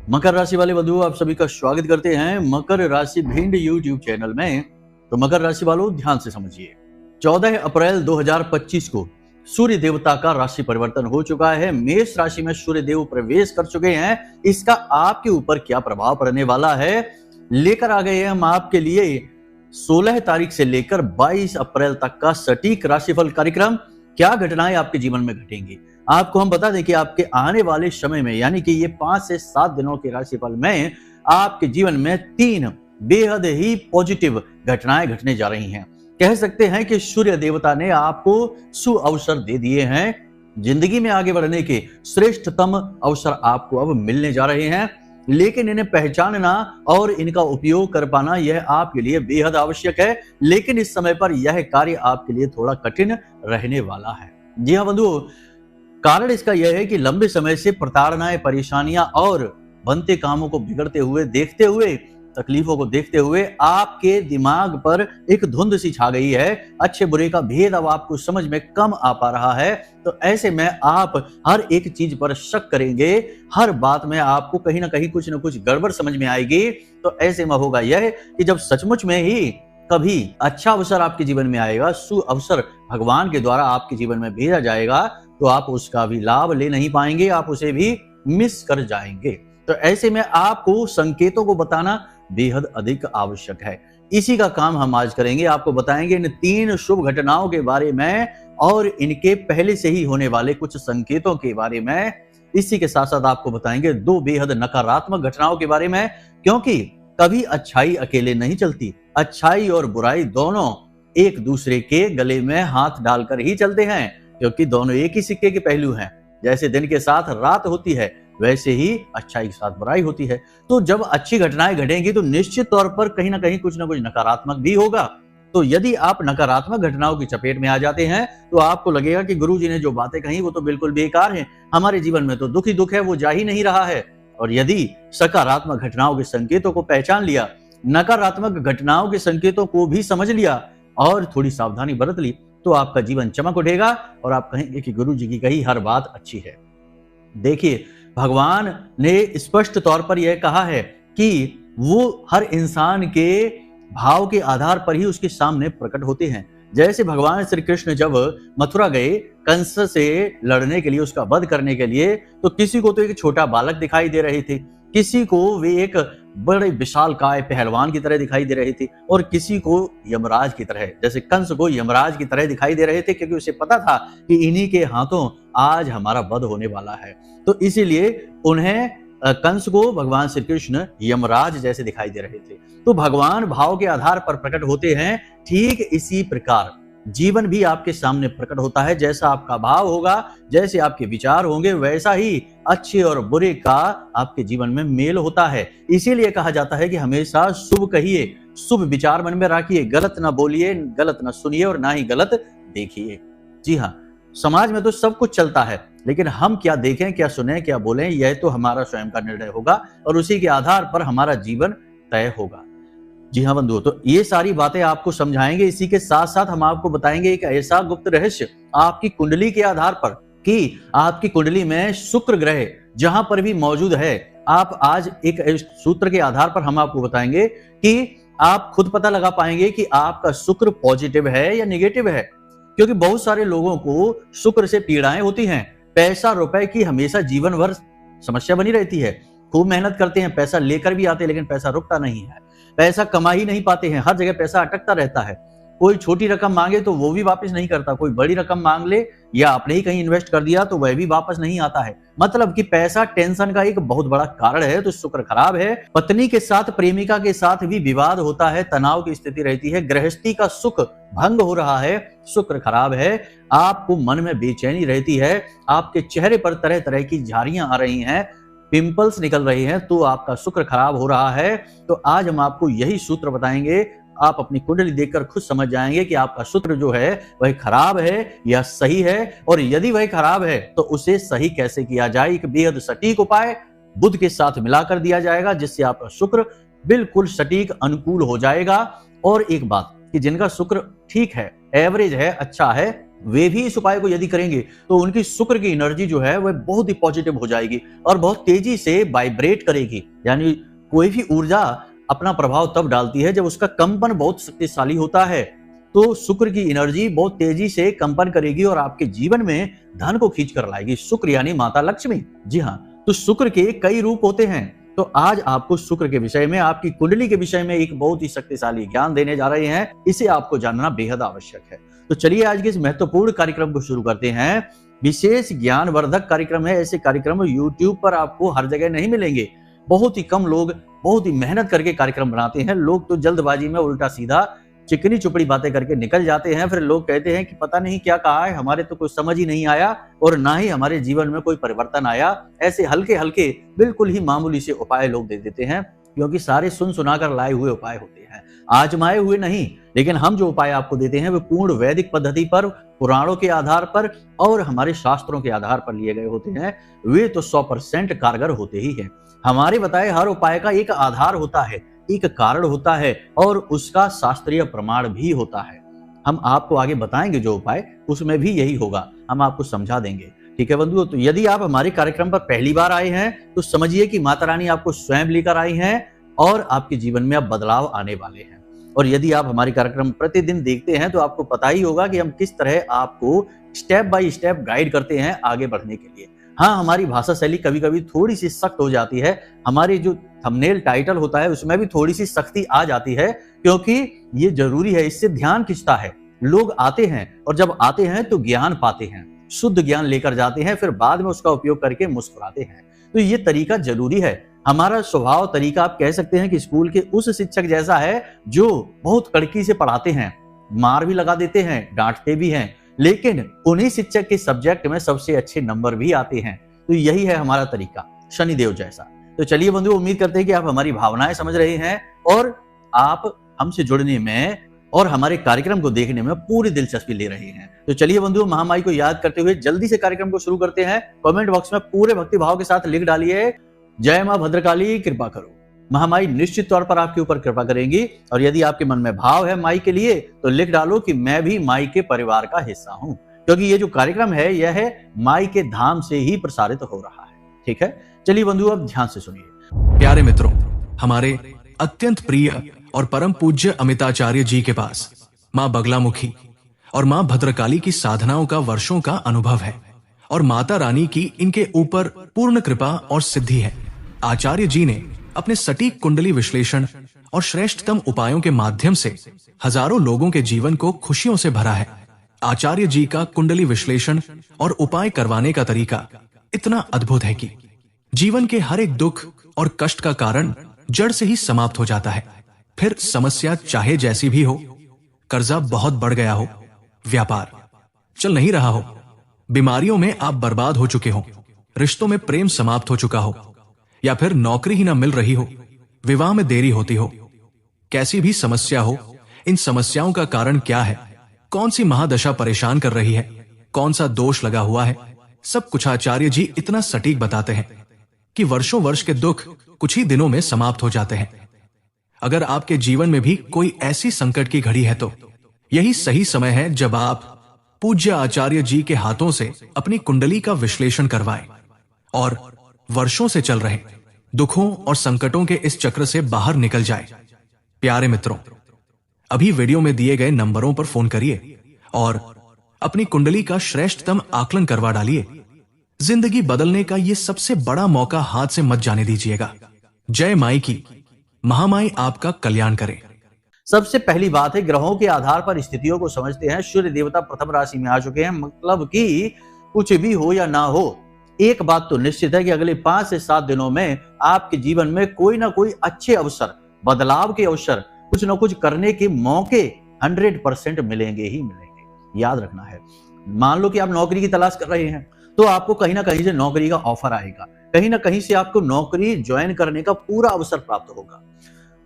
मकर राशि वाले बंधुओं, आप सभी का स्वागत करते हैं मकर राशि भिंड यूट्यूब चैनल में। तो मकर राशि वालों, ध्यान से समझिए। 14 अप्रैल 2025 को सूर्य देवता का राशि परिवर्तन हो चुका है। मेष राशि में सूर्य देव प्रवेश कर चुके हैं। इसका आपके ऊपर क्या प्रभाव पड़ने वाला है, लेकर आ गए हैं हम आपके लिए 16 तारीख से लेकर 22 अप्रैल तक का सटीक राशिफल कार्यक्रम। क्या घटनाएं आपके जीवन में घटेंगी, आपको हम बता दें कि आपके आने वाले समय में, यानी कि ये 5 से 7 दिनों के राशिफल में आपके जीवन में 3 बेहद ही पॉजिटिव घटनाएं घटने जा रही हैं। कह सकते हैं कि सूर्य देवता ने आपको सुअवसर दे दिए हैं। जिंदगी में आगे बढ़ने के श्रेष्ठतम अवसर आपको अब मिलने जा रहे हैं, लेकिन इन्हें पहचानना और इनका उपयोग कर पाना यह आपके लिए बेहद आवश्यक है। लेकिन इस समय पर यह कार्य आपके लिए थोड़ा कठिन रहने वाला है। जी हाँ बंधुओं, कारण इसका यह है कि लंबे समय से प्रताड़नाएं, परेशानियां और बनते कामों को बिगड़ते हुए देखते हुए, तकलीफों को देखते हुए आपके दिमाग पर एक धुंध सी छा गई है। अच्छे बुरे का भेद अब आपको समझ में कम आ पा रहा है। तो ऐसे में आप हर एक चीज पर शक करेंगे, हर बात में आपको कहीं ना कहीं कुछ न कुछ गड़बड़ समझ में आएगी। तो ऐसे में होगा यह कि जब सचमुच में ही कभी अच्छा अवसर आपके जीवन में आएगा, सुअवसर भगवान के द्वारा आपके जीवन में भेजा जाएगा, तो आप उसका भी लाभ ले नहीं पाएंगे, आप उसे भी मिस कर जाएंगे। तो ऐसे में आपको संकेतों को बताना बेहद अधिक आवश्यक है। इसी का काम हम आज करेंगे। आपको बताएंगे इन 3 शुभ घटनाओं के बारे में और इनके पहले से ही होने वाले कुछ संकेतों के बारे में। इसी के साथ साथ आपको बताएंगे 2 बेहद नकारात्मक घटनाओं के बारे में, क्योंकि कभी अच्छाई अकेले नहीं चलती। अच्छाई और बुराई दोनों एक दूसरे के गले में हाथ डालकर ही चलते हैं, क्योंकि दोनों एक ही सिक्के के पहलू हैं। जैसे दिन के साथ रात होती है, वैसे ही अच्छाई के साथ बुराई होती है। तो जब अच्छी घटनाएं घटेंगी तो निश्चित तौर पर कहीं ना कहीं कुछ ना कुछ नकारात्मक भी होगा। तो यदि आप नकारात्मक घटनाओं की चपेट में आ जाते हैं तो आपको लगेगा कि गुरुजी ने जो बातें कही वो तो बिल्कुल बेकार है, हमारे जीवन में तो दुख ही दुख है, वो जा ही नहीं रहा है। और यदि सकारात्मक घटनाओं के संकेतों को पहचान लिया, नकारात्मक घटनाओं के संकेतों को भी समझ लिया और थोड़ी सावधानी बरत ली, तो आपका जीवन चमक उठेगा और आप कहेंगे कि गुरुजी की कही हर बात अच्छी है। देखिए, भगवान ने स्पष्ट तौर पर यह कहा है कि वो हर इंसान के भाव के आधार पर ही उसके सामने प्रकट होते हैं। जैसे भगवान श्री कृष्ण जब मथुरा गए कंस से लड़ने के लिए, उसका वध करने के लिए, तो किसी को तो एक छोटा बालक दिखाई दे रहे थे, किसी को वे एक बड़े विशालकाय पहलवान की तरह दिखाई दे रहे थे, और किसी को यमराज की तरह, जैसे कंस को यमराज की तरह दिखाई दे रहे थे, क्योंकि उसे पता था कि इन्हीं के हाथों आज हमारा वध होने वाला है। तो इसीलिए उन्हें कंस को भगवान श्री कृष्ण यमराज जैसे दिखाई दे रहे थे। तो भगवान भाव के आधार पर प्रकट होते हैं। ठीक इसी प्रकार जीवन भी आपके सामने प्रकट होता है। जैसा आपका भाव होगा, जैसे आपके विचार होंगे, वैसा ही अच्छे और बुरे का आपके जीवन में मेल होता है। इसीलिए कहा जाता है कि हमेशा शुभ कहिए, शुभ विचार मन में रखिए, गलत ना बोलिए, गलत ना सुनिए और ना ही गलत देखिए। जी हाँ, समाज में तो सब कुछ चलता है, लेकिन हम क्या देखें, क्या सुने, क्या बोलें, यह तो हमारा स्वयं का निर्णय होगा और उसी के आधार पर हमारा जीवन तय होगा। जी हाँ बंधुओं, तो ये सारी बातें आपको समझाएंगे। इसी के साथ साथ हम आपको बताएंगे एक ऐसा गुप्त रहस्य आपकी कुंडली के आधार पर कि आपकी कुंडली में शुक्र ग्रह जहां पर भी मौजूद है, आप आज एक सूत्र के आधार पर हम आपको बताएंगे कि आप खुद पता लगा पाएंगे कि आपका शुक्र पॉजिटिव है या निगेटिव है। क्योंकि बहुत सारे लोगों को शुक्र से पीड़ाएं होती हैं। पैसा रुपए की हमेशा जीवन भर समस्या बनी रहती है। खूब मेहनत करते हैं, पैसा लेकर भी आते हैं, लेकिन पैसा रुकता नहीं है। पैसा कमा ही नहीं पाते हैं, हर जगह पैसा अटकता रहता है। कोई छोटी रकम मांगे तो वो भी वापस नहीं करता, कोई बड़ी रकम मांग ले या आपने ही कहीं इन्वेस्ट कर दिया तो वह भी वापस नहीं आता है। मतलब कि पैसा टेंशन का एक बहुत बड़ा कारण है। तो शुक्र खराब है। पत्नी के साथ, प्रेमिका के साथ भी विवाद होता है, तनाव की स्थिति रहती है, गृहस्थी का सुख भंग हो रहा है, शुक्र खराब है। आपको मन में बेचैनी रहती है, आपके चेहरे पर तरह तरह की झारियां आ रही हैं, पिंपल्स निकल रहे हैं, तो आपका शुक्र खराब हो रहा है। तो आज हम आपको यही सूत्र बताएंगे। आप अपनी कुंडली देखकर खुद समझ जाएंगे कि आपका सूत्र जो है वह खराब है या सही है, और यदि वह खराब है तो उसे सही कैसे किया जाए। एक बेहद सटीक उपाय बुध के साथ मिलाकर दिया जाएगा, जिससे आपका शुक्र बिल्कुल सटीक अनुकूल हो जाएगा। और एक बात कि जिनका शुक्र ठीक है, एवरेज है, अच्छा है, वे भी इस उपाय को यदि करेंगे तो उनकी शुक्र की एनर्जी जो है वह बहुत ही पॉजिटिव हो जाएगी और बहुत तेजी से वाइब्रेट करेगी। यानी कोई भी ऊर्जा अपना प्रभाव तब डालती है जब उसका कंपन बहुत शक्तिशाली होता है। तो शुक्र की एनर्जी बहुत तेजी से कंपन करेगी और आपके जीवन में धन को खींच कर लाएगी। शुक्र यानी माता लक्ष्मी। जी हाँ, तो शुक्र के कई रूप होते हैं। तो आज आपको शुक्र के विषय में, आपकी कुंडली के विषय में एक बहुत ही शक्तिशाली ज्ञान देने जा रहे हैं। इसे आपको जानना बेहद आवश्यक है। तो चलिए आज के इस महत्वपूर्ण कार्यक्रम को शुरू करते हैं। विशेष ज्ञानवर्धक कार्यक्रम है। ऐसे कार्यक्रम यूट्यूब पर आपको हर जगह नहीं मिलेंगे। बहुत ही कम लोग बहुत ही मेहनत करके कार्यक्रम बनाते हैं। लोग तो जल्दबाजी में उल्टा सीधा चिकनी चुपड़ी बातें करके निकल जाते हैं। फिर लोग कहते हैं कि पता नहीं क्या कहा है, हमारे तो कुछ समझ ही नहीं आया और ना ही हमारे जीवन में कोई परिवर्तन आया। ऐसे हल्के हल्के बिल्कुल ही मामूली से उपाय लोग दे देते हैं, क्योंकि सारे सुन सुनाकर लाए हुए उपाय होते हैं, आजमाए हुए नहीं। लेकिन हम जो उपाय आपको देते हैं वे पूर्ण वैदिक पद्धति पर, पुराणों के आधार पर और हमारे शास्त्रों के आधार पर लिए गए होते हैं। वे तो 100% कारगर होते ही हैं। हमारे बताए हर उपाय का एक आधार होता है, एक कारण होता है और उसका शास्त्रीय प्रमाण भी होता है। हम आपको आगे बताएंगे जो उपाय, उसमें भी यही होगा, हम आपको समझा देंगे। ठीक है बंधुओं, तो यदि आप हमारे कार्यक्रम पर पहली बार आए हैं तो समझिए कि माता रानी आपको स्वयं लेकर आई हैं और आपके जीवन में अब बदलाव आने वाले हैं। और यदि आप हमारे कार्यक्रम प्रतिदिन देखते हैं तो आपको पता ही होगा कि हम किस तरह आपको स्टेप बाय स्टेप गाइड करते हैं आगे बढ़ने के लिए। हाँ, हमारी भाषा शैली कभी कभी थोड़ी सी सख्त हो जाती है। हमारी जो थंबनेल टाइटल होता है उसमें भी थोड़ी सी सख्ती आ जाती है, क्योंकि ये जरूरी है। इससे ध्यान खिंचता है। लोग आते हैं और जब आते हैं तो ज्ञान पाते हैं, शुद्ध ज्ञान लेकर जाते हैं, फिर बाद में उसका उपयोग करके मुस्कुराते हैं। तो ये तरीका जरूरी है। हमारा स्वभाव तरीका आप कह सकते हैं कि स्कूल के उस शिक्षक जैसा है जो बहुत कड़की से पढ़ाते हैं, मार भी लगा देते हैं, डांटते भी हैं, लेकिन उन्हीं शिक्षक के सब्जेक्ट में सबसे अच्छे नंबर भी आते हैं। तो यही है हमारा तरीका, शनिदेव जैसा। तो चलिए बंधुओं, उम्मीद करते हैं कि आप हमारी भावनाएं समझ रहे हैं और आप हमसे जुड़ने में और हमारे कार्यक्रम को देखने में पूरी दिलचस्पी ले रहे हैं। तो चलिए बंधुओं, महामाई को याद करते हुए जल्दी से कार्यक्रम को शुरू करते हैं। कमेंट बॉक्स में पूरे भक्ति भाव के साथ लिख डालिए, जय मां भद्रकाली कृपा करो। महामाई निश्चित तौर पर आपके ऊपर कृपा करेंगी। और यदि आपके मन में भाव है माई के लिए तो लिख डालो कि मैं भी माई के परिवार का हिस्सा हूं, क्योंकि ये जो कार्यक्रम है यह है माई के धाम से ही प्रसारित हो रहा है। ठीक है, चलिए बंधु अब ध्यान से सुनिए। प्यारे मित्रों, हमारे अत्यंत प्रिय और परम पूज्य अमिताचार्य जी के पास मां बगलामुखी और मां भद्रकाली की साधनाओं का वर्षों का अनुभव है और माता रानी की इनके ऊपर पूर्ण कृपा और सिद्धि है। आचार्य जी ने अपने सटीक कुंडली विश्लेषण और श्रेष्ठतम उपायों के माध्यम से हजारों लोगों के जीवन को खुशियों से भरा है। आचार्य जी का कुंडली विश्लेषण और उपाय करवाने का तरीका इतना अद्भुत है कि जीवन के हर एक दुख और कष्ट का कारण जड़ से ही समाप्त हो जाता है। फिर समस्या चाहे जैसी भी हो, कर्जा बहुत बढ़ गया हो, व्यापार चल नहीं रहा हो, बीमारियों में आप बर्बाद हो चुके हो, रिश्तों में प्रेम समाप्त हो चुका हो, या फिर नौकरी ही ना मिल रही हो, विवाह में देरी होती हो, कैसी भी समस्या हो, इन समस्याओं का कारण क्या है, कौन सी महादशा परेशान कर रही है, कौन सा दोष लगा हुआ है, सब कुछ आचार्य जी इतना सटीक बताते हैं कि वर्षों वर्ष के दुख कुछ ही दिनों में समाप्त हो जाते हैं। अगर आपके जीवन में भी कोई ऐसी संकट की घड़ी है तो यही सही समय है जब आप पूज्य आचार्य जी के हाथों से अपनी कुंडली का विश्लेषण करवाएं और वर्षों से चल रहे दुखों और संकटों के इस चक्र से बाहर निकल जाए। प्यारे मित्रों, अभी वीडियो में दिए गए नंबरों पर फोन करिए और अपनी कुंडली का श्रेष्ठतम आकलन करवा डालिए। जिंदगी बदलने का ये सबसे बड़ा मौका हाथ से मत जाने दीजिएगा। जय माई की। महामाई आपका कल्याण करे। सबसे पहली बात है, ग्रहों के आधार पर स्थितियों को समझते हैं। सूर्य देवता प्रथम राशि में आ चुके हैं, मतलब कि कुछ भी हो या ना हो, एक बात तो निश्चित है कि अगले 5 से 7 दिनों में आपके जीवन में कोई ना कोई अच्छे अवसर, बदलाव के अवसर, कुछ ना कुछ करने के मौके 100% मिलेंगे ही मिलेंगे। याद रखना है। मान लो कि आप नौकरी की तलाश कर रहे हैं तो आपको कहीं ना कहीं से नौकरी का ऑफर आएगा, कहीं ना कहीं से आपको नौकरी ज्वाइन करने का पूरा अवसर प्राप्त होगा।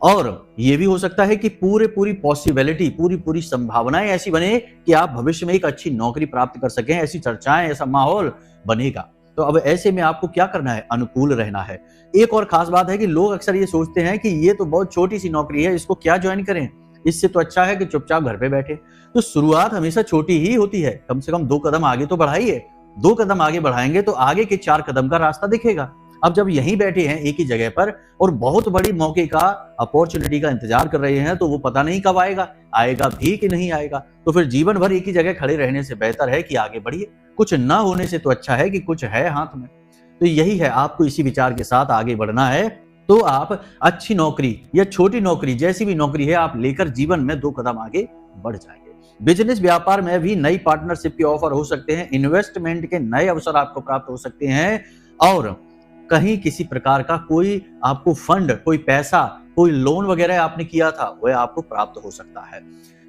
और यह भी हो सकता है कि पूरी पॉसिबिलिटी, पूरी संभावनाएं ऐसी बने कि आप भविष्य में एक अच्छी नौकरी प्राप्त कर सकें। ऐसी चर्चाएं, ऐसा माहौल बनेगा। तो अब ऐसे में आपको क्या करना है? अनुकूल रहना है। एक और खास बात है कि लोग अक्सर ये सोचते हैं कि ये तो बहुत छोटी सी नौकरी है, इसको क्या ज्वाइन करें। इससे तो अच्छा है कि चुपचाप घर पे बैठे। तो शुरुआत हमेशा छोटी ही होती है, कम से कम 2 कदम आगे तो बढ़ाइए। 2 कदम आगे बढ़ाएंगे तो आगे के 4 कदम का रास्ता दिखेगा। अब जब यहीं बैठे हैं एक ही जगह पर और बहुत बड़ी मौके का, अपॉर्चुनिटी का इंतजार कर रहे हैं, तो वो पता नहीं कब आएगा, आएगा भी कि नहीं आएगा। तो फिर जीवन भर एक ही जगह खड़े रहने से बेहतर है कि आगे बढ़िए। कुछ ना होने से तो अच्छा है कि कुछ है हाथ में। तो यही है, आपको इसी विचार के साथ आगे बढ़ना है। तो आप अच्छी नौकरी या छोटी नौकरी, जैसी भी नौकरी है, आप लेकर जीवन में 2 कदम आगे बढ़ जाएंगे। बिजनेस व्यापार में भी नई पार्टनरशिप के ऑफर हो सकते हैं, इन्वेस्टमेंट के नए अवसर आपको प्राप्त हो सकते हैं, और कहीं किसी प्रकार का कोई आपको फंड, कोई पैसा, कोई लोन वगैरह आपने किया था, वह आपको प्राप्त हो सकता है।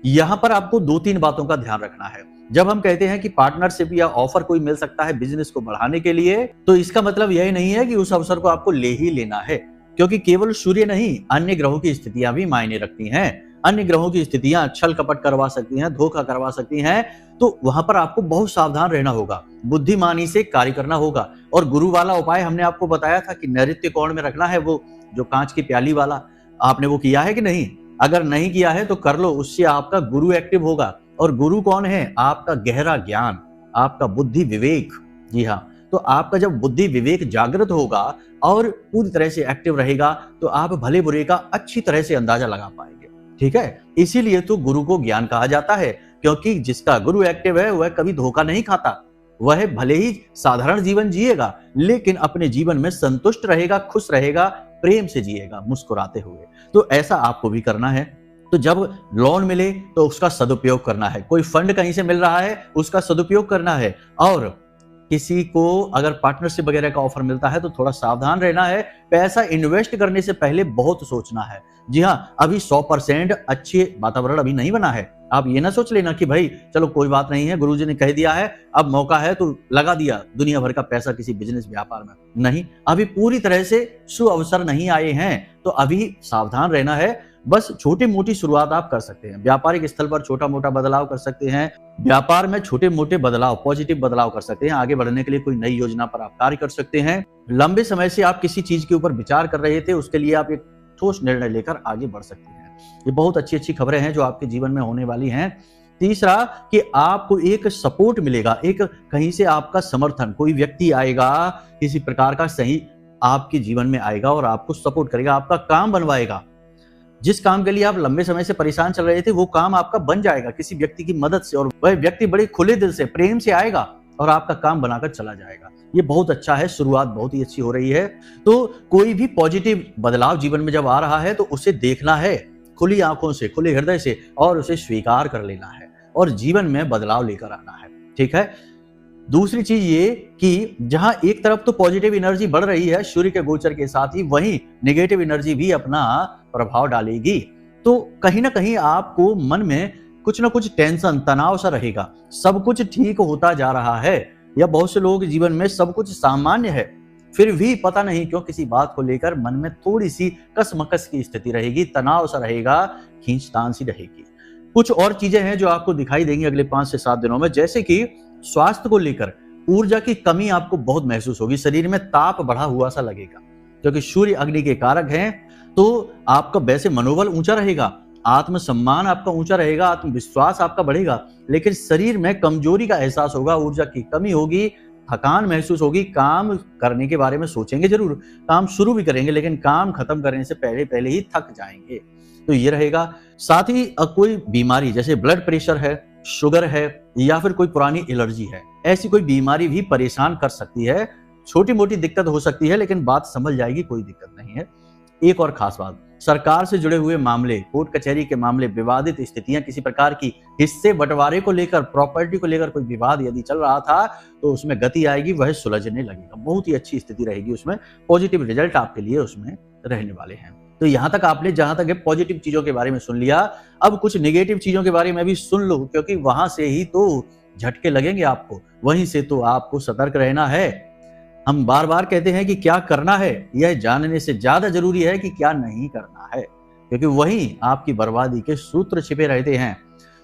यहां पर आपको 2-3 बातों का ध्यान रखना है। जब हम कहते हैं कि पार्टनरशिप या ऑफर कोई मिल सकता है बिजनेस को बढ़ाने के लिए, तो इसका मतलब यह नहीं है कि उस अवसर को आपको ले ही लेना है, क्योंकि केवल सूर्य नहीं, अन्य ग्रहों की स्थितियां भी मायने रखती हैं। अन्य ग्रहों की स्थितियां छल कपट करवा सकती हैं, धोखा करवा सकती हैं, तो वहां पर आपको बहुत सावधान रहना होगा, बुद्धिमानी से कार्य करना होगा। और गुरु वाला उपाय हमने आपको बताया था कि नैऋत्य कोण में रखना है, वो जो कांच की प्याली वाला, आपने वो किया है कि नहीं? अगर नहीं किया है तो कर लो, उससे आपका गुरु एक्टिव होगा। और गुरु कौन है? आपका गहरा ज्ञान, आपका बुद्धि विवेक। जी हाँ, तो आपका जब बुद्धि विवेक जागृत होगा और पूरी तरह से एक्टिव रहेगा, तो आप भले बुरे का अच्छी तरह से अंदाजा लगा पाएंगे। ठीक है, इसीलिए तो गुरु को ज्ञान कहा जाता है, क्योंकि जिसका गुरु एक्टिव है वह कभी धोखा नहीं खाता। वह भले ही साधारण जीवन जिएगा, लेकिन अपने जीवन में संतुष्ट रहेगा, खुश रहेगा, प्रेम से जिएगा, मुस्कुराते हुए। तो ऐसा आपको भी करना है। तो जब लोन मिले तो उसका सदुपयोग करना है, कोई फंड कहीं से मिल रहा है उसका सदुपयोग करना है, और किसी को अगर पार्टनरशिप वगैरह का ऑफर मिलता है तो थोड़ा सावधान रहना है। पैसा इन्वेस्ट करने से पहले बहुत सोचना है। जी हाँ, अभी 100% अच्छे वातावरण अभी नहीं बना है। आप ये ना सोच लेना कि भाई चलो कोई बात नहीं है, गुरुजी ने कह दिया है, अब मौका है तो लगा दिया दुनिया भर का पैसा किसी बिजनेस व्यापार में। नहीं, अभी पूरी तरह से सुअवसर नहीं आए हैं, तो अभी सावधान रहना है। बस छोटी मोटी शुरुआत आप कर सकते हैं, व्यापारिक स्थल पर छोटा मोटा बदलाव कर सकते हैं, व्यापार में छोटे मोटे बदलाव, पॉजिटिव बदलाव कर सकते हैं। आगे बढ़ने के लिए कोई नई योजना पर आप कार्य कर सकते हैं। लंबे समय से आप किसी चीज के ऊपर विचार कर रहे थे, उसके लिए आप एक ठोस निर्णय लेकर आगे बढ़ सकते हैं। ये बहुत अच्छी अच्छी खबरें हैं जो आपके जीवन में होने वाली हैं। तीसरा कि आपको एक सपोर्ट मिलेगा, एक कहीं से आपका समर्थन, कोई व्यक्ति आएगा किसी प्रकार का सही आपके जीवन में आएगा और आपको सपोर्ट करेगा, आपका काम बनवाएगा। जिस काम के लिए आप लंबे समय से परेशान चल रहे थे, वो काम आपका बन जाएगा किसी व्यक्ति की मदद से, और वह व्यक्ति बड़े खुले दिल से, प्रेम से आएगा और आपका काम बनाकर चला जाएगा। ये बहुत अच्छा है, शुरुआत बहुत ही अच्छी हो रही है। तो कोई भी पॉजिटिव बदलाव जीवन में जब आ रहा है तो उसे देखना है खुली आंखों से, खुले हृदय से, और उसे स्वीकार कर लेना है और जीवन में बदलाव लेकर आना है। ठीक है। दूसरी चीज ये कि जहां एक तरफ तो पॉजिटिव एनर्जी बढ़ रही है सूर्य के गोचर के साथ ही, वहीं नेगेटिव एनर्जी भी अपना प्रभाव डालेगी। तो कहीं ना कहीं आपको मन में कुछ ना कुछ टेंशन, तनाव सा रहेगा। सब कुछ ठीक होता जा रहा है, या बहुत से लोगों के जीवन में सब कुछ सामान्य है, फिर भी पता नहीं क्यों किसी बात को लेकर मन में थोड़ी सी कसमकस की स्थिति रहेगी, तनाव सा रहेगा, खींचतान सी रहेगी। कुछ और चीजें हैं जो आपको दिखाई देंगी अगले 5 से 7 दिनों में, जैसे कि स्वास्थ्य को लेकर ऊर्जा की कमी आपको बहुत महसूस होगी, शरीर में ताप बढ़ा हुआ सा लगेगा, क्योंकि सूर्य अग्नि के कारक हैं। तो आपका वैसे मनोबल ऊंचा रहेगा, आत्मसम्मान आपका ऊंचा रहेगा, आत्मविश्वास आपका बढ़ेगा, लेकिन शरीर में कमजोरी का एहसास होगा, ऊर्जा की कमी होगी, थकान महसूस होगी। काम करने के बारे में सोचेंगे जरूर, काम शुरू भी करेंगे, लेकिन काम खत्म करने से पहले ही थक जाएंगे। तो ये रहेगा। साथ ही कोई बीमारी जैसे ब्लड प्रेशर है, शुगर है, या फिर कोई पुरानी एलर्जी है, ऐसी कोई बीमारी भी परेशान कर सकती है। छोटी मोटी दिक्कत हो सकती है, लेकिन बात समझ जाएगी, कोई दिक्कत नहीं है। एक और खास बात, सरकार से जुड़े हुए मामले, कोर्ट कचहरी के मामले, विवादित स्थितियां, किसी प्रकार की हिस्से बंटवारे को लेकर, प्रॉपर्टी को लेकर कोई विवाद यदि चल रहा था, तो उसमें गति आएगी, वह सुलझने लगेगा। बहुत ही अच्छी स्थिति रहेगी उसमें, पॉजिटिव रिजल्ट आपके लिए उसमें रहने वाले हैं। तो यहां तक आपने जहां तक पॉजिटिव चीजों के बारे में सुन लिया, अब कुछ नेगेटिव चीजों के बारे में भी सुन लो, क्योंकि वहां से ही तो झटके लगेंगे आपको, वहीं से तो आपको सतर्क रहना है। हम बार बार कहते हैं कि क्या करना है यह जानने से ज्यादा जरूरी है कि क्या नहीं करना है, क्योंकि वहीं आपकी बर्बादी के सूत्र छिपे रहते हैं।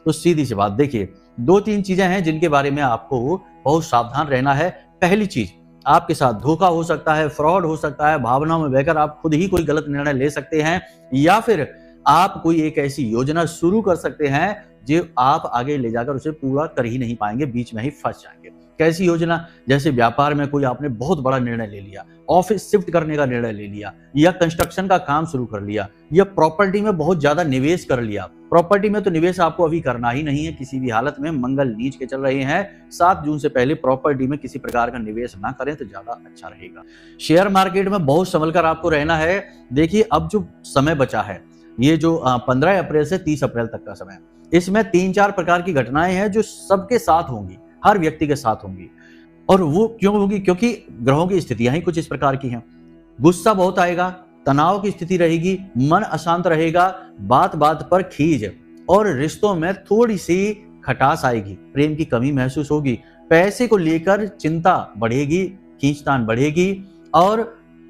तो सीधी सी बात देखिए, 2-3 चीजें हैं जिनके बारे में आपको बहुत सावधान रहना है। पहली चीज, आपके साथ धोखा हो सकता है, फ्रॉड हो सकता है, भावनाओं में बहकर आप खुद ही कोई गलत निर्णय ले सकते हैं, या फिर आप कोई एक ऐसी योजना शुरू कर सकते हैं जो आप आगे ले जाकर उसे पूरा कर ही नहीं पाएंगे, बीच में ही फंस जाएंगे। कैसी योजना? जैसे व्यापार में कोई आपने बहुत बड़ा निर्णय ले लिया, ऑफिस शिफ्ट करने का निर्णय ले लिया, या कंस्ट्रक्शन का काम शुरू कर लिया, या प्रॉपर्टी में बहुत ज्यादा निवेश कर लिया। प्रॉपर्टी में तो निवेश आपको अभी करना ही नहीं है किसी भी हालत में, मंगल नीच के चल रहे हैं। 7 जून से पहले प्रॉपर्टी में किसी प्रकार का निवेश ना करें तो ज्यादा अच्छा रहेगा। शेयर मार्केट में बहुत संभल कर आपको रहना है। देखिए, अब जो समय बचा है, ये जो 15 अप्रैल से 30 अप्रैल तक का समय, इसमें 3-4 प्रकार की घटनाएं हैं जो सबके साथ होंगी, हर व्यक्ति के साथ होंगी। और वो क्यों होगी? क्योंकि ग्रहों की स्थितियां ही कुछ इस प्रकार की हैं। गुस्सा बहुत आएगा, तनाव की स्थिति रहेगी, मन अशांत रहेगा, बात बात पर खीज, और रिश्तों में थोड़ी सी खटास आएगी, प्रेम की कमी महसूस होगी, पैसे को लेकर चिंता बढ़ेगी, खींचतान बढ़ेगी, और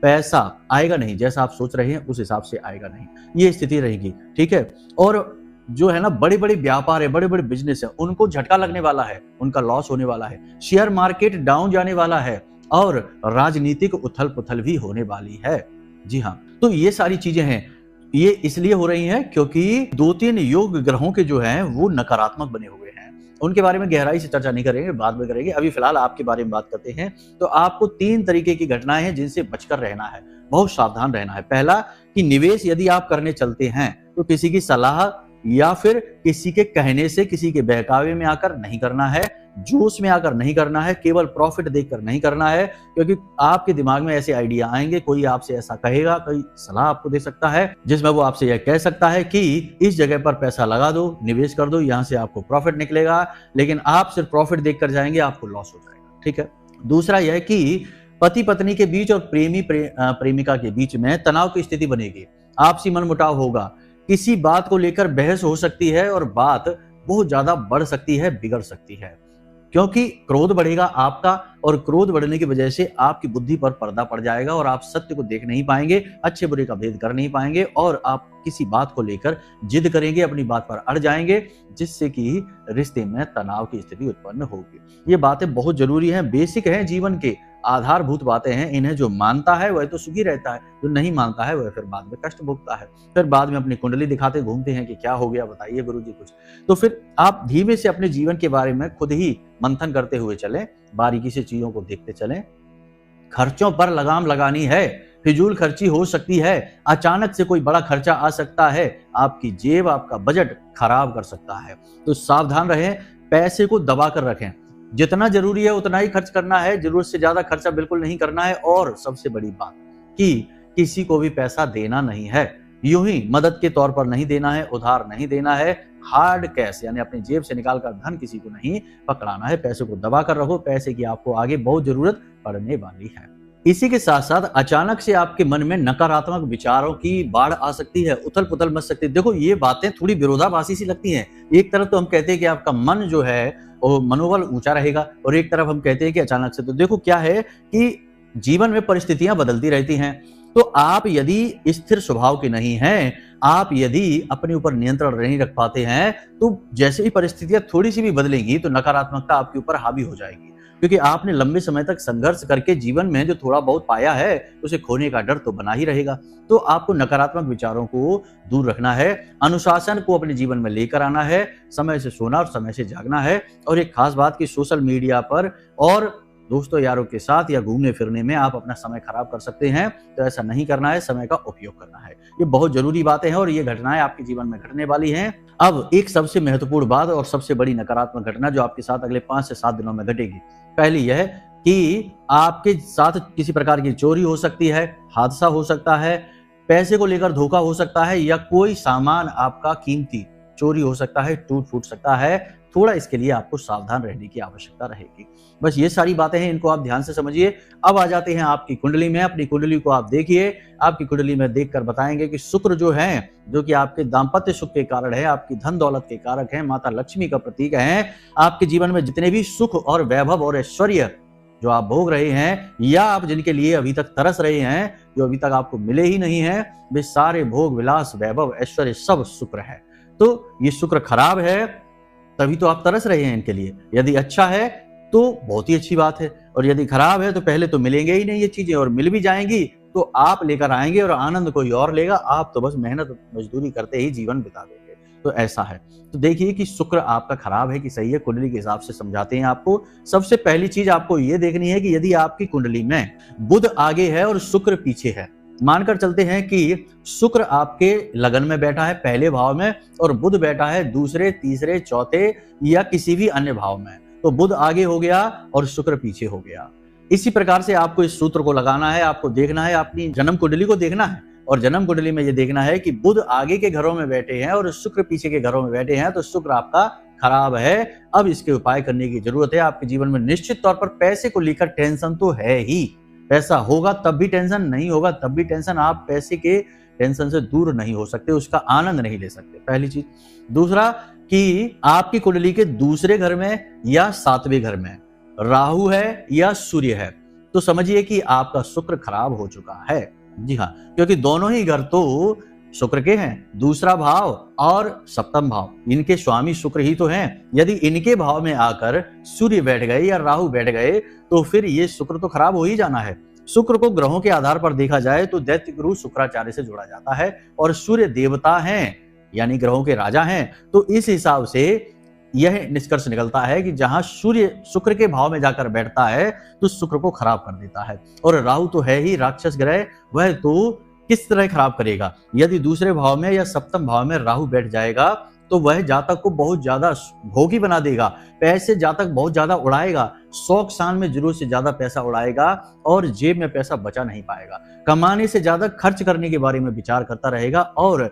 पैसा आएगा नहीं, जैसा आप सोच रहे हैं उस हिसाब से आएगा नहीं, ये स्थिति रहेगी। ठीक है। और जो है ना, बड़े बड़े व्यापार है, बड़े बड़े बिजनेस है, उनको झटका लगने वाला है, उनका लॉस होने वाला है, शेयर मार्केट डाउन जाने वाला है, और राजनीतिक उथल पुथल भी होने वाली है। जी हाँ, तो ये सारी चीजें हैं, ये इसलिए हो रही हैं क्योंकि 2-3 योग ग्रहों के जो हैं वो नकारात्मक बने हुए हैं। उनके बारे में गहराई से चर्चा नहीं करेंगे, बाद में करेंगे। अभी फिलहाल आपके बारे में बात करते हैं। तो आपको 3 तरीके की घटनाएं हैं जिनसे बचकर रहना है, बहुत सावधान रहना है। पहला कि निवेश यदि आप करने चलते हैं तो किसी की सलाह या फिर किसी के कहने से, किसी के बहकावे में आकर नहीं करना है, जोश में आकर नहीं करना है, केवल प्रॉफिट देखकर नहीं करना है, क्योंकि आपके दिमाग में ऐसे आइडिया आएंगे, कोई आपसे ऐसा कहेगा, कोई सलाह आपको दे सकता है जिसमें वो आपसे यह कह सकता है कि इस जगह पर पैसा लगा दो, निवेश कर दो, यहां से आपको प्रॉफिट निकलेगा, लेकिन आप सिर्फ प्रॉफिट देखकर जाएंगे, आपको लॉस हो जाएगा। ठीक है। दूसरा यह कि पति पत्नी के बीच और प्रेमिका के बीच में तनाव की स्थिति बनेगी, आपसी मनमुटाव होगा, किसी बात को लेकर बहस हो सकती है और बात बहुत ज्यादा बढ़ सकती है, बिगड़ सकती है, क्योंकि क्रोध बढ़ेगा आपका, और क्रोध बढ़ने की वजह से आपकी बुद्धि पर पर्दा पड़ जाएगा और आप सत्य को देख नहीं पाएंगे, अच्छे बुरे का भेद कर नहीं पाएंगे, और आप किसी बात को लेकर जिद करेंगे, अपनी बात पर अड़ जाएंगे, जिससे कि रिश्ते में तनाव की स्थिति उत्पन्न होगी। ये बातें बहुत जरूरी हैं, बेसिक हैं, जीवन के आधारभूत बातें हैं। इन्हें जो मानता है वह तो सुखी रहता है, जो नहीं मानता है वह फिर बाद में कष्ट भोगता है, फिर बाद में अपनी कुंडली दिखाते घूमते हैं कि क्या हो गया, बताइए गुरुजी कुछ। तो फिर आप धीमे से अपने जीवन के बारे में खुद ही मंथन करते हुए चलें, बारीकी से चीजों को देखते चलें। खर्चों पर लगाम लगानी है, फिजूल खर्ची हो सकती है, अचानक से कोई बड़ा खर्चा आ सकता है, आपकी जेब, आपका बजट खराब कर सकता है। तो सावधान रहें, पैसे को दबा कर रखें, जितना जरूरी है उतना ही खर्च करना है, जरूरत से ज्यादा खर्चा बिल्कुल नहीं करना है। और सबसे बड़ी बात कि किसी को भी पैसा देना नहीं है, यूं ही मदद के तौर पर नहीं देना है, उधार नहीं देना है, हार्ड कैश यानी अपनी जेब से निकालकर धन किसी को नहीं पकड़ाना है। पैसे को दबा कर रखो, पैसे की आपको आगे बहुत जरूरत पड़ने वाली है। इसी के साथ साथ अचानक से आपके मन में नकारात्मक विचारों की बाढ़ आ सकती है, उथल पुथल मच सकती है। देखो, ये बातें थोड़ी विरोधाभासी सी लगती हैं। एक तरफ तो हम कहते हैं कि आपका मन जो है वो मनोबल ऊंचा रहेगा, और एक तरफ हम कहते हैं कि अचानक से। तो देखो, क्या है कि जीवन में परिस्थितियां बदलती रहती हैं, तो आप यदि स्थिर स्वभाव के नहीं हैं, आप यदि अपने ऊपर नियंत्रण नहीं रख पाते हैं, तो जैसे ही परिस्थितियां थोड़ी सी भी बदलेंगी तो नकारात्मकता आपके ऊपर हावी हो जाएगी, क्योंकि आपने लंबे समय तक संघर्ष करके जीवन में जो थोड़ा बहुत पाया है उसे खोने का डर तो बना ही रहेगा। तो आपको नकारात्मक विचारों को दूर रखना है, अनुशासन को अपने जीवन में लेकर आना है, समय से सोना और समय से जागना है। और एक खास बात कि सोशल मीडिया पर और दोस्तों यारों के साथ या घूमने फिरने में आप अपना समय खराब कर सकते हैं, तो ऐसा नहीं करना है, समय का उपयोग करना है। ये बहुत जरूरी बातें हैं और ये घटनाएं आपके जीवन में घटने वाली हैं। अब एक सबसे महत्वपूर्ण बात और सबसे बड़ी नकारात्मक घटना जो आपके साथ अगले 5 से 7 दिनों में घटेगी, पहली यह कि आपके साथ किसी प्रकार की चोरी हो सकती है, हादसा हो सकता है, पैसे को लेकर धोखा हो सकता है, या कोई सामान आपका कीमती चोरी हो सकता है, टूट फूट सकता है। थोड़ा इसके लिए आपको सावधान रहने की आवश्यकता रहेगी। बस ये सारी बातें हैं, इनको आप ध्यान से समझिए। अब आ जाते हैं आपकी कुंडली में। अपनी कुंडली को आप देखिए, आपकी कुंडली में देखकर बताएंगे कि शुक्र जो है, जो कि आपके दाम्पत्य सुख के कारण है, आपकी धन दौलत के कारक है, माता लक्ष्मी का प्रतीक है, आपके जीवन में जितने भी सुख और वैभव और ऐश्वर्य जो आप भोग रहे हैं, या आप जिनके लिए अभी तक तरस रहे हैं, जो अभी तक आपको मिले ही नहीं है, वे सारे भोग विलास वैभव ऐश्वर्य सब शुक्र है। तो ये शुक्र खराब है तभी तो आप तरस रहे हैं इनके लिए। यदि अच्छा है तो बहुत ही अच्छी बात है, और यदि खराब है तो पहले तो मिलेंगे ही नहीं ये चीजें, और मिल भी जाएंगी तो आप लेकर आएंगे और आनंद कोई और लेगा। आप तो बस मेहनत मजदूरी करते ही जीवन बिता देंगे। तो ऐसा है। तो देखिए कि शुक्र आपका खराब है कि सही है, कुंडली के हिसाब से समझाते हैं आपको। सबसे पहली चीज आपको ये देखनी है कि यदि आपकी कुंडली में बुध आगे है और शुक्र पीछे है, मानकर चलते हैं कि शुक्र आपके लगन में बैठा है पहले भाव में और बुध बैठा है दूसरे, तीसरे, चौथे या किसी भी अन्य भाव में, तो बुध आगे हो गया और शुक्र पीछे हो गया। इसी प्रकार से आपको इस सूत्र को लगाना है। आपको देखना है, अपनी जन्म कुंडली को देखना है और जन्म कुंडली में ये देखना है कि बुध आगे के घरों में बैठे हैं और शुक्र पीछे के घरों में बैठे हैं, तो शुक्र आपका खराब है। अब इसके उपाय करने की जरूरत है। आपके जीवन में निश्चित तौर पर पैसे को लेकर टेंशन तो है ही, पैसा होगा तब भी टेंशन, नहीं होगा तब भी टेंशन। आप पैसे के टेंशन से दूर नहीं हो सकते, उसका आनंद नहीं ले सकते, पहली चीज। दूसरा कि आपकी कुंडली के दूसरे घर में या सातवें घर में राहु है या सूर्य है, तो समझिए कि आपका शुक्र खराब हो चुका है। जी हाँ, क्योंकि दोनों ही घर तो शुक्र के हैं, दूसरा भाव और सप्तम भाव, इनके स्वामी शुक्र ही तो हैं। यदि इनके भाव में आकर सूर्य बैठ गए या राहु बैठ गए तो फिर ये शुक्र तो खराब हो ही जाना है। शुक्र को ग्रहों के आधार पर देखा जाए तो दैत्य गुरु शुक्राचार्य से जोड़ा जाता है और सूर्य देवता हैं यानी ग्रहों के राजा हैं। तो इस हिसाब से यह निष्कर्ष निकलता है कि जहां सूर्य शुक्र के भाव में जाकर बैठता है तो शुक्र को खराब कर देता है। और राहु तो है ही राक्षस ग्रह, वह तो किस तरह खराब करेगा। यदि दूसरे भाव में या सप्तम भाव में राहु बैठ जाएगा तो वह जातक को बहुत ज्यादा भोगी बना देगा, पैसे जातक बहुत ज्यादा उड़ाएगा, शौक शान में जरूरत से ज्यादा पैसा उड़ाएगा और जेब में पैसा बचा नहीं पाएगा, कमाने से ज्यादा खर्च करने के बारे में विचार करता रहेगा और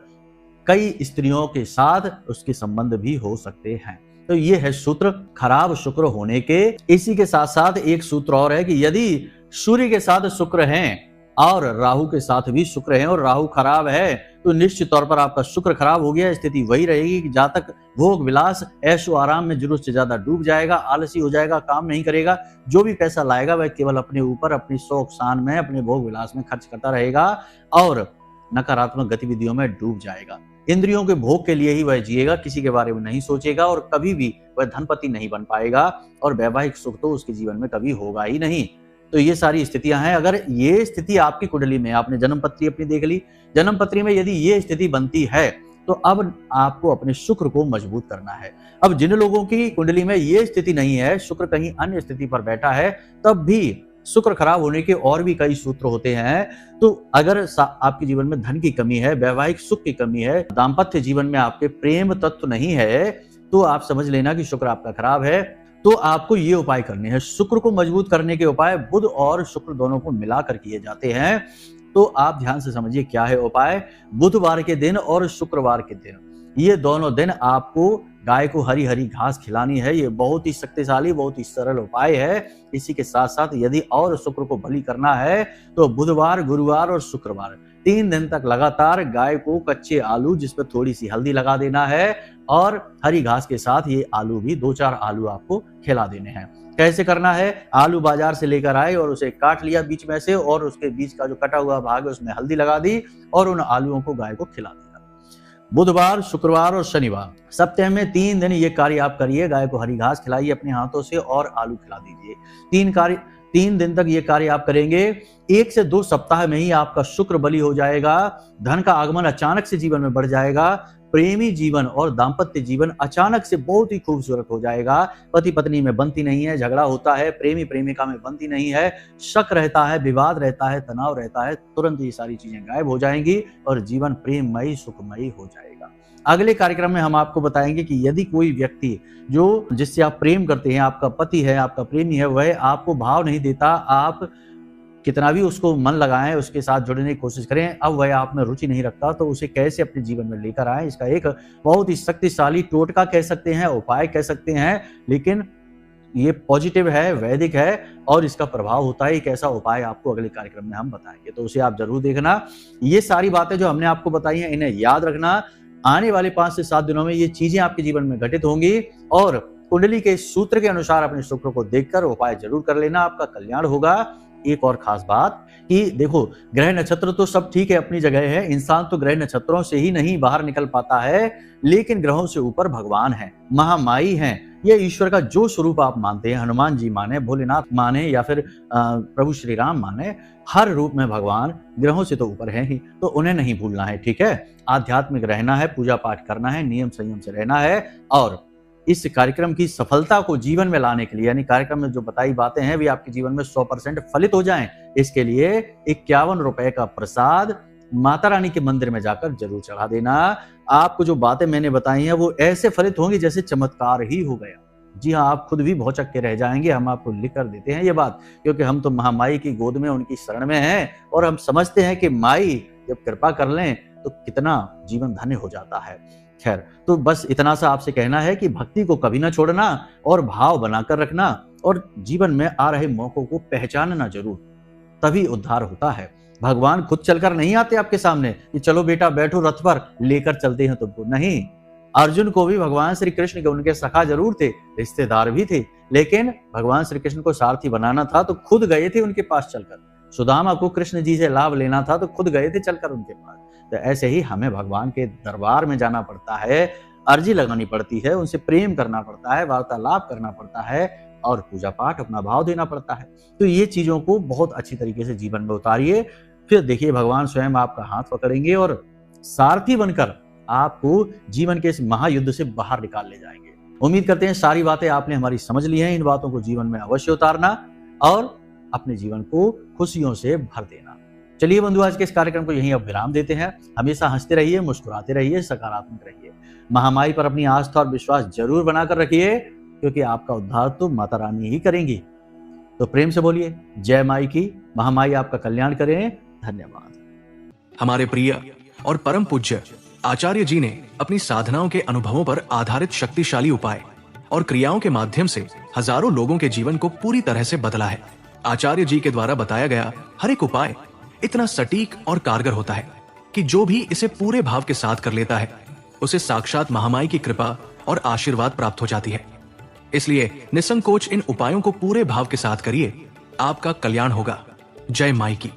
कई स्त्रियों के साथ उसके संबंध भी हो सकते हैं। तो ये है सूत्र खराब शुक्र होने के। इसी के साथ साथ एक सूत्र और है कि यदि सूर्य के साथ शुक्र हैं और राहु के साथ भी शुक्र हैं और राहु खराब है तो निश्चित तौर पर आपका शुक्र खराब हो गया। स्थिति वही रहेगी कि जातक भोग विलास ऐशो आराम में जरूरत से ज्यादा डूब जाएगा, आलसी हो जाएगा, काम नहीं करेगा, जो भी पैसा लाएगा वह केवल अपने ऊपर, अपनी शौक शान में, अपने भोग विलास में खर्च करता रहेगा और नकारात्मक गतिविधियों में डूब जाएगा। इंद्रियों के भोग के लिए ही वह जिएगा, किसी के बारे में नहीं सोचेगा और कभी भी वह धनपति नहीं बन पाएगा और वैवाहिक सुख तो उसके जीवन में कभी होगा ही नहीं। तो ये सारी स्थितियां हैं। अगर ये स्थिति आपकी कुंडली में, आपने जन्म पत्री अपनी देख ली, जन्म पत्री में यदि ये स्थिति बनती है तो अब आपको अपने शुक्र को मजबूत करना है। अब जिन लोगों की कुंडली में ये स्थिति नहीं है, शुक्र कहीं अन्य स्थिति पर बैठा है, तब भी शुक्र खराब होने के और भी कई सूत्र होते हैं। तो अगर आपके जीवन में धन की कमी है, वैवाहिक सुख की कमी है, दाम्पत्य जीवन में आपके प्रेम तत्व नहीं है, तो आप समझ लेना कि शुक्र आपका खराब है। तो आपको ये उपाय करने हैं। शुक्र को मजबूत करने के उपाय बुध और शुक्र दोनों को मिलाकर किए जाते हैं। तो आप ध्यान से समझिए क्या है उपाय। बुधवार के दिन और शुक्रवार के दिन, ये दोनों दिन आपको गाय को हरी हरी घास खिलानी है। ये बहुत ही शक्तिशाली, बहुत ही सरल उपाय है। इसी के साथ साथ यदि और शुक्र को बलि करना है तो बुधवार, गुरुवार और शुक्रवार 3 दिन तक लगातार गाय को कच्चे आलू जिसमें थोड़ी सी हल्दी लगा देना है और हरी घास के साथ ये आलू भी 2-4 आलू आपको खिला देने हैं। कैसे करना है? आलू बाजार से लेकर आए और उसे काट लिया बीच में से और उसके बीच का जो कटा हुआ भाग है उसमें हल्दी लगा दी और उन आलूओं को गाय को खिला दिया। बुधवार, शुक्रवार और शनिवार सप्ताह में 3 दिन ये कार्य आप करिए। गाय को हरी घास खिलाइए अपने हाथों से और आलू खिला दीजिए। 3 दिन तक ये कार्य आप करेंगे। 1 से 2 सप्ताह में ही आपका शुक्र बलि हो जाएगा। धन का आगमन अचानक से जीवन में बढ़ जाएगा। प्रेमी जीवन और दाम्पत्य जीवन अचानक से बहुत ही खूबसूरत हो जाएगा। पति पत्नी में बनती नहीं है, झगड़ा होता है, प्रेमी प्रेमिका में बनती नहीं है, शक रहता है, विवाद रहता है, तनाव रहता है, तुरंत ये सारी चीजें गायब हो जाएंगी और जीवन प्रेममयी सुखमयी हो जाएगा। अगले कार्यक्रम में हम आपको बताएंगे कि यदि कोई व्यक्ति जो जिससे आप प्रेम करते हैं, आपका पति है, आपका प्रेमी है, वह आपको भाव नहीं देता, आप कितना भी उसको मन लगाएं, उसके साथ जुड़ने की कोशिश करें, अब वह आप में रुचि नहीं रखता, तो उसे कैसे अपने जीवन में लेकर आएं, इसका एक बहुत ही शक्तिशाली टोटका कह सकते हैं, उपाय कह सकते हैं, लेकिन ये पॉजिटिव है, वैदिक है और इसका प्रभाव होता है। एक ऐसा उपाय आपको अगले कार्यक्रम में हम बताएंगे, तो उसे आप जरूर देखना। ये सारी बातें जो हमने आपको बताई हैं इन्हें याद रखना। आने वाले 5 से 7 दिनों में ये चीजें आपके जीवन में घटित होंगी और कुंडली के सूत्र के अनुसार अपने शुक्र को देखकर उपाय जरूर कर लेना, आपका कल्याण होगा। एक और खास बात, कि देखो, ग्रह नक्षत्र तो सब ठीक है, अपनी जगह है, इंसान तो ग्रह नक्षत्रों से ही नहीं बाहर निकल पाता है, लेकिन ग्रहों से ऊपर भगवान है, महामाई हैं। ये ईश्वर का जो स्वरूप आप मानते हैं, हनुमान जी माने, भोलेनाथ माने या फिर प्रभु श्री राम माने, हर रूप में भगवान ग्रहों से तो ऊपर है ही, तो उन्हें नहीं भूलना है। ठीक है, आध्यात्मिक रहना है, पूजा पाठ करना है, नियम संयम से रहना है, और इस कार्यक्रम की सफलता को जीवन में लाने के लिए, यानी कार्यक्रम में जो बताई बातें हैं वे आपके जीवन में 100% फलित हो जाएं, इसके लिए 51 रुपए का प्रसाद माता रानी के मंदिर में जाकर जरूर चढ़ा देना। आपको जो बातें मैंने बताई हैं वो ऐसे फलित होंगी जैसे चमत्कार ही हो गया। जी हाँ, आप खुद भी भौचक के रह जाएंगे। हम आपको लिख कर देते हैं ये बात, क्योंकि हम तो महामाई की गोद में, उनकी शरण में हैं, और हम समझते हैं कि माई जब कृपा कर लें तो कितना जीवन धन्य हो जाता है। खैर, तो बस इतना सा आपसे कहना है कि भक्ति को कभी ना छोड़ना और भाव बनाकर रखना, और जीवन में आ रहे मौकों को पहचानना जरूर, तभी उद्धार होता है। भगवान खुद चलकर नहीं आते आपके सामने कि चलो बेटा बैठो रथ पर, लेकर चलते हैं तुमको, नहीं। अर्जुन को भी भगवान श्री कृष्ण के उनके सखा जरूर थे, रिश्तेदार भी थे, लेकिन भगवान श्री कृष्ण को सारथी बनाना था तो खुद गए थे उनके पास चलकर। सुदामा को कृष्ण जी से लाभ लेना था तो खुद गए थे चलकर उनके पास। तो ऐसे ही हमें भगवान के दरबार में जाना पड़ता है, अर्जी लगानी पड़ती है, उनसे प्रेम करना पड़ता है, वार्तालाप करना पड़ता है, और पूजा पाठ अपना भाव देना पड़ता है। तो ये चीजों को बहुत अच्छी तरीके से जीवन में उतारिए, फिर देखिए भगवान स्वयं आपका हाथ पकड़ेंगे और सारथी बनकर आपको जीवन के इस महायुद्ध से बाहर निकाल ले जाएंगे। उम्मीद करते हैं सारी बातें आपने हमारी समझ ली हैं। इन बातों को जीवन में अवश्य उतारना और अपने जीवन को खुशियों से भर देना। चलिए बंधु, आज के इस कार्यक्रम को यहीं अब विराम देते हैं। हमेशा हंसते रहिए, मुस्कुराते रहिए, सकारात्मक रहिए। महामाई पर अपनी आस्था और विश्वास जरूर बनाकर रखिए, क्योंकि आपका उद्धार तो माता रानी ही करेंगी। तो प्रेम से बोलिए जय माई की। महामाई आपका कल्याण करें। धन्यवाद। हमारे प्रिय और परम पूज्य आचार्य जी ने अपनी साधनाओं के अनुभवों पर आधारित शक्तिशाली उपाय और क्रियाओं के माध्यम से हजारों लोगों के जीवन को पूरी तरह से बदला है। आचार्य जी के द्वारा बताया गया हर एक उपाय इतना सटीक और कारगर होता है कि जो भी इसे पूरे भाव के साथ कर लेता है, उसे साक्षात महामाई की कृपा और आशीर्वाद प्राप्त हो जाती है। इसलिए निसंकोच इन उपायों को पूरे भाव के साथ करिए, आपका कल्याण होगा। जय माई की।